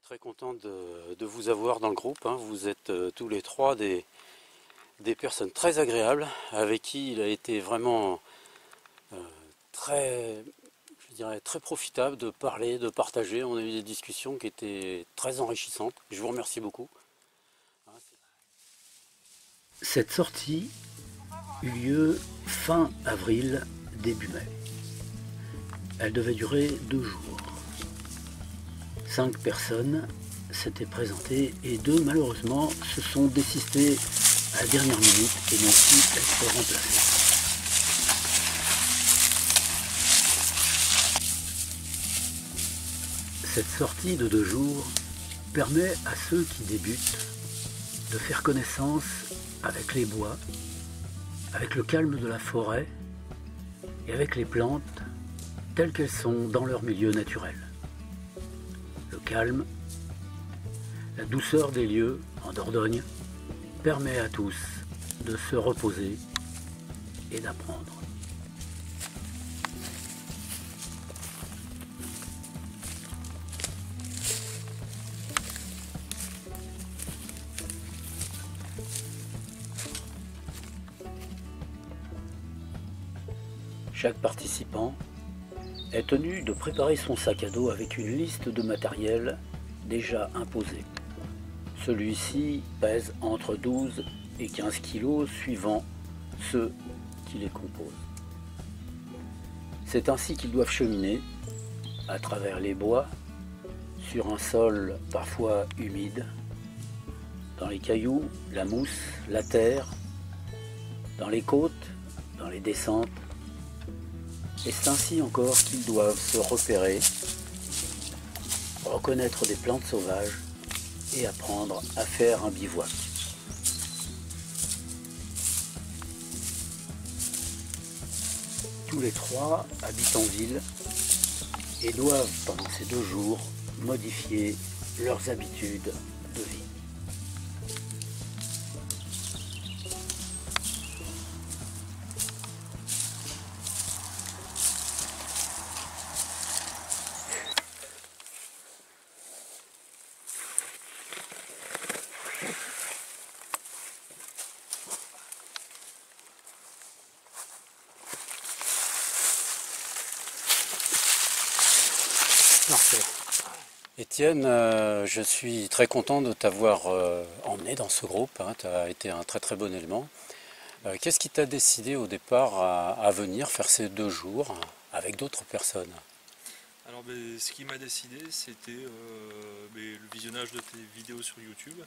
Très content de vous avoir dans le groupe, hein. Vous êtes tous les trois des personnes très agréables avec qui il a été vraiment très, je dirais, très profitable de parler, de partager. On a eu des discussions qui étaient très enrichissantes. Je vous remercie beaucoup. Cette sortie eut lieu fin avril, début mai. Elle devait durer 2 jours. 5 personnes s'étaient présentées et 2 malheureusement se sont désistées à la dernière minute et n'ont pu être remplacées. Cette sortie de 2 jours permet à ceux qui débutent de faire connaissance avec les bois, avec le calme de la forêt et avec les plantes telles qu'elles sont dans leur milieu naturel. Le calme, la douceur des lieux en Dordogne permet à tous de se reposer et d'apprendre. Chaque participant est tenu de préparer son sac à dos avec une liste de matériel déjà imposé. Celui-ci pèse entre 12 et 15 kg suivant ceux qui les composent. C'est ainsi qu'ils doivent cheminer à travers les bois, sur un sol parfois humide, dans les cailloux, la mousse, la terre, dans les côtes, dans les descentes. Et c'est ainsi encore qu'ils doivent se repérer, reconnaître des plantes sauvages et apprendre à faire un bivouac. Tous les 3 habitent en ville et doivent pendant ces 2 jours modifier leurs habitudes de vie. Parfait. Étienne, je suis très content de t'avoir emmené dans ce groupe, hein. Tu as été un très très bon élément. Qu'est-ce qui t'a décidé au départ à venir faire ces 2 jours avec d'autres personnes? Alors ce qui m'a décidé, c'était le visionnage de tes vidéos sur YouTube.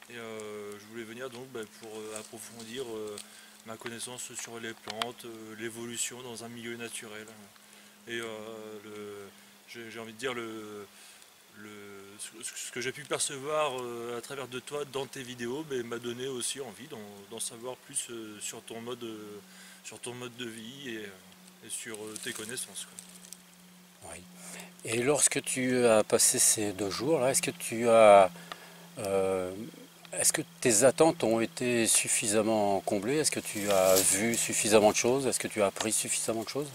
Et je voulais venir donc pour approfondir ma connaissance sur les plantes, l'évolution dans un milieu naturel. Et j'ai envie de dire ce que j'ai pu percevoir à travers de toi dans tes vidéos m'a donné aussi envie d'en savoir plus sur ton mode de vie et sur tes connaissances, quoi. Oui. Et lorsque tu as passé ces 2 jours-là, est-ce que tes attentes ont été suffisamment comblées? Est-ce que tu as vu suffisamment de choses? Est-ce que tu as appris suffisamment de choses?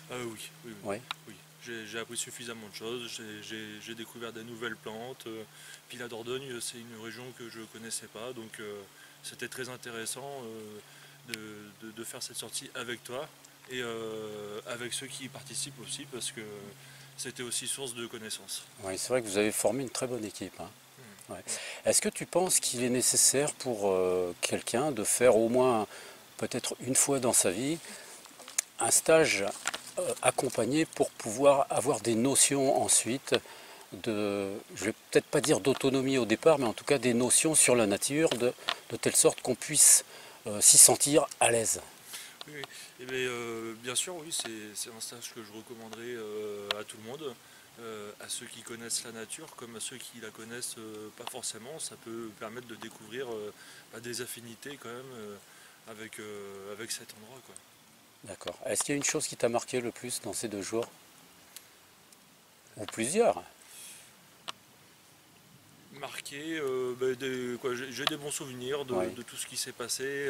Oui. Oui. Oui. J'ai appris suffisamment de choses, j'ai découvert des nouvelles plantes. Puis la Dordogne, c'est une région que je ne connaissais pas, donc c'était très intéressant de faire cette sortie avec toi et avec ceux qui y participent aussi, parce que c'était aussi source de connaissances. Oui, c'est vrai que vous avez formé une très bonne équipe, hein. Mmh. Ouais. Est-ce que tu penses qu'il est nécessaire pour quelqu'un de faire au moins, peut-être une fois dans sa vie, un stage accompagné pour pouvoir avoir des notions ensuite je vais peut-être pas dire d'autonomie au départ, mais en tout cas des notions sur la nature, de telle sorte qu'on puisse s'y sentir à l'aise? Oui. Et bien sûr, oui, c'est un stage que je recommanderais à tout le monde, à ceux qui connaissent la nature comme à ceux qui la connaissent pas forcément. Ça peut permettre de découvrir des affinités quand même avec cet endroit, quoi. D'accord. Est-ce qu'il y a une chose qui t'a marqué le plus dans ces 2 jours? Ou plusieurs? marqué, j'ai des bons souvenirs de tout ce qui s'est passé.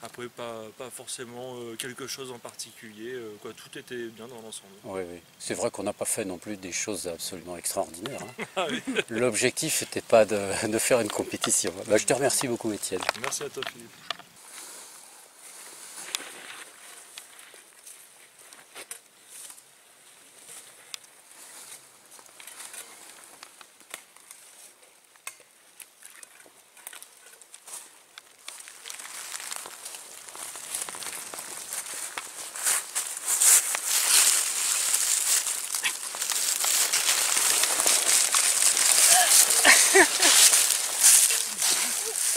Après, pas forcément quelque chose en particulier. Tout était bien dans l'ensemble. Oui, oui. C'est vrai qu'on n'a pas fait non plus des choses absolument extraordinaires. Hein. Ah oui. L'objectif n'était pas de faire une compétition. Bah, je te remercie beaucoup, Étienne. Merci à toi, Philippe.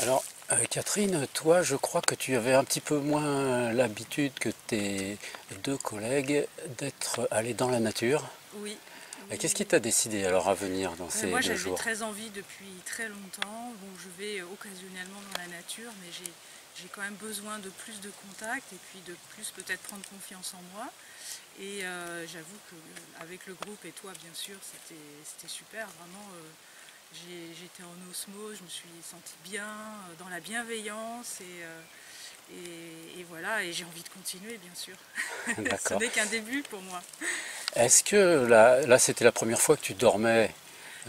Alors, Catherine, toi, je crois que tu avais un petit peu moins l'habitude que tes deux collègues d'être allés dans la nature. Oui. Et qu'est-ce qui t'a décidé alors à venir dans ces Moi, 2 j'avais jours? très envie depuis très longtemps. Bon, je vais occasionnellement dans la nature, mais j'ai quand même besoin de plus de contact et puis de plus peut-être prendre confiance en moi. Et j'avoue qu'avec le groupe et toi, bien sûr, c'était super. Vraiment, j'étais en osmose, je me suis sentie bien, dans la bienveillance et voilà. Et j'ai envie de continuer, bien sûr. Ce D'accord. n'est qu'un début pour moi. Est-ce que là c'était la première fois que tu dormais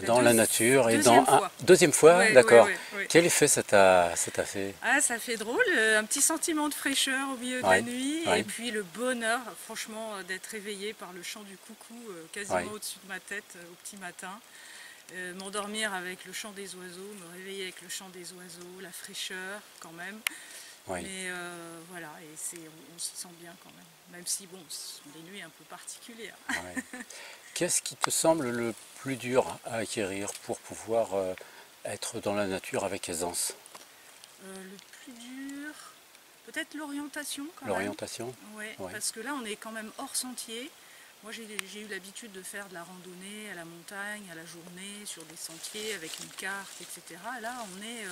dans la nature et Deuxième dans fois. Deuxième fois, Ouais, d'accord. ouais, ouais, ouais. Quel effet ça t'a fait? Ah, ça fait drôle, un petit sentiment de fraîcheur au milieu de Ouais, la nuit, ouais. et puis le bonheur, franchement, d'être réveillée par le chant du coucou quasiment Ouais. au-dessus de ma tête au petit matin. M'endormir avec le chant des oiseaux, me réveiller avec le chant des oiseaux, la fraîcheur quand même. Oui. Mais voilà, et on s'y sent bien quand même. Même si, bon, ce sont des nuits un peu particulières. Ouais. Qu'est-ce qui te semble le plus dur à acquérir pour pouvoir être dans la nature avec aisance? Le plus dur, peut-être l'orientation quand même. L'orientation? Ouais, Ouais. parce que là on est quand même hors sentier. Moi j'ai eu l'habitude de faire de la randonnée à la montagne, à la journée, sur des sentiers avec une carte, etc. Là on est,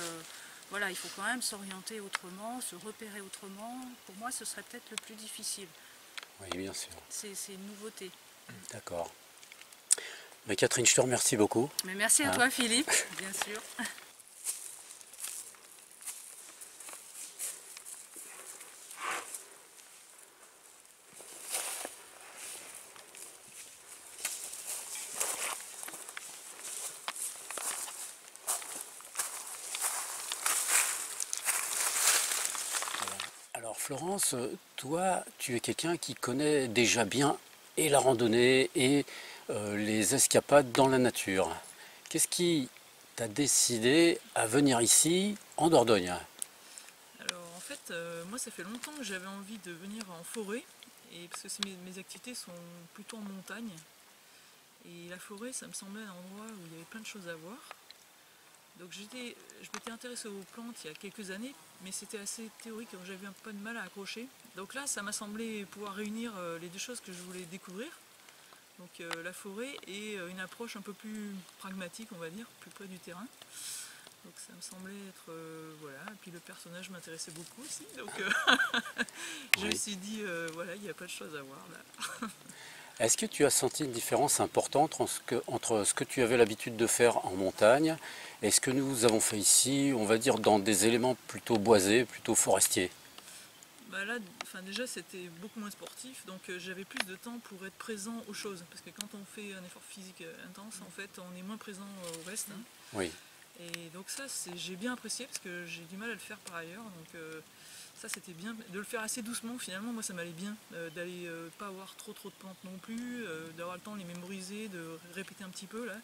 voilà, il faut quand même s'orienter autrement, se repérer autrement. Pour moi ce serait peut-être le plus difficile. Oui, bien sûr. C'est une nouveauté. D'accord. Mais Catherine, je te remercie beaucoup. Mais merci à Hein? toi Philippe, bien sûr. Alors Florence, toi, tu es quelqu'un qui connaît déjà bien et la randonnée et les escapades dans la nature. Qu'est-ce qui t'a décidé à venir ici, en Dordogne? Alors en fait, moi ça fait longtemps que j'avais envie de venir en forêt, et parce que mes activités sont plutôt en montagne. Et la forêt, ça me semblait un endroit où il y avait plein de choses à voir. Donc je m'étais intéressée aux plantes il y a quelques années, mais c'était assez théorique, donc j'avais un peu de mal à accrocher. Donc là, ça m'a semblé pouvoir réunir les deux choses que je voulais découvrir. Donc la forêt et une approche un peu plus pragmatique, on va dire, plus près du terrain. Donc ça me semblait être, voilà, et puis le personnage m'intéressait beaucoup aussi, donc je me Oui. suis dit, voilà, il y a pas de choses à voir là. Est-ce que tu as senti une différence importante entre ce que tu avais l'habitude de faire en montagne et ce que nous avons fait ici, on va dire dans des éléments plutôt boisés, plutôt forestiers? Bah là, déjà c'était beaucoup moins sportif, donc j'avais plus de temps pour être présent aux choses, parce que quand on fait un effort physique intense, en fait, on est moins présent au reste. Hein. Oui, Et donc ça, j'ai bien apprécié, parce que j'ai du mal à le faire par ailleurs, donc ça c'était bien. De le faire assez doucement, finalement, moi ça m'allait bien, d'aller pas avoir trop de plantes non plus, d'avoir le temps de les mémoriser, de répéter un petit peu là.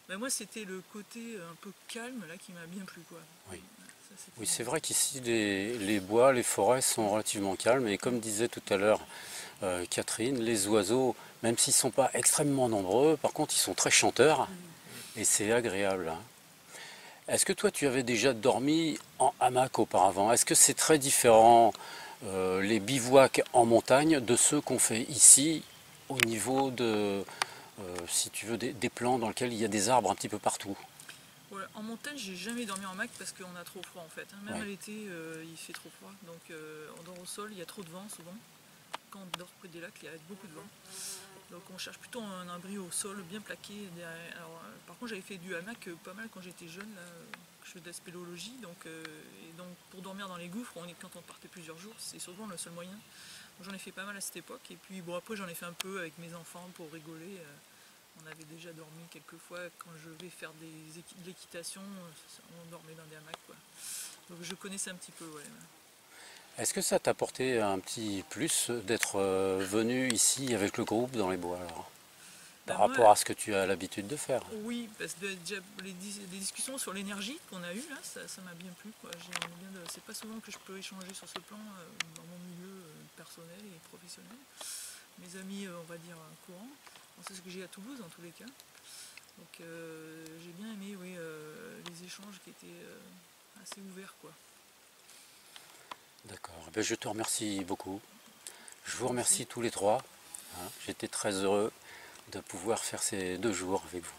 Bah, moi c'était le côté un peu calme là qui m'a bien plu, quoi. oui. Ça, Oui, c'est vrai qu'ici les bois, les forêts sont relativement calmes et comme disait tout à l'heure Catherine, les oiseaux, même s'ils ne sont pas extrêmement nombreux, par contre ils sont très chanteurs et c'est agréable. Hein. Est-ce que toi tu avais déjà dormi en hamac auparavant? Est-ce que c'est très différent les bivouacs en montagne de ceux qu'on fait ici au niveau de, si tu veux, des plans dans lesquels il y a des arbres un petit peu partout? Ouais, en montagne, j'ai jamais dormi en hamac parce qu'on a trop froid en fait. Hein. Même Ouais. à l'été, il fait trop froid. Donc on dort au sol, il y a trop de vent souvent. Quand on dort près des lacs, il y a beaucoup de vent. Donc on cherche plutôt un abri au sol, bien plaqué. Alors, par contre j'avais fait du hamac pas mal quand j'étais jeune, là, je fais de la spéléologie, et donc pour dormir dans les gouffres, quand on partait plusieurs jours, c'est souvent le seul moyen. J'en ai fait pas mal à cette époque, et puis bon après j'en ai fait un peu avec mes enfants pour rigoler. On avait déjà dormi quelques fois quand je vais faire de l'équitation, on dormait dans des hamacs, quoi. Donc je connaissais un petit peu, ouais. Est-ce que ça t'a apporté un petit plus d'être venu ici avec le groupe dans les bois alors, par rapport à ce que tu as l'habitude de faire? Oui, parce que déjà les discussions sur l'énergie qu'on a eues là, ça m'a bien plu, quoi. C'est pas souvent que je peux échanger sur ce plan dans mon milieu personnel et professionnel. Mes amis, on va dire, courants. C'est ce que j'ai à Toulouse en tous les cas. Donc j'ai bien aimé, oui, les échanges qui étaient assez ouverts, quoi. D'accord, je te remercie beaucoup. Je vous remercie tous les trois. J'étais très heureux de pouvoir faire ces 2 jours avec vous.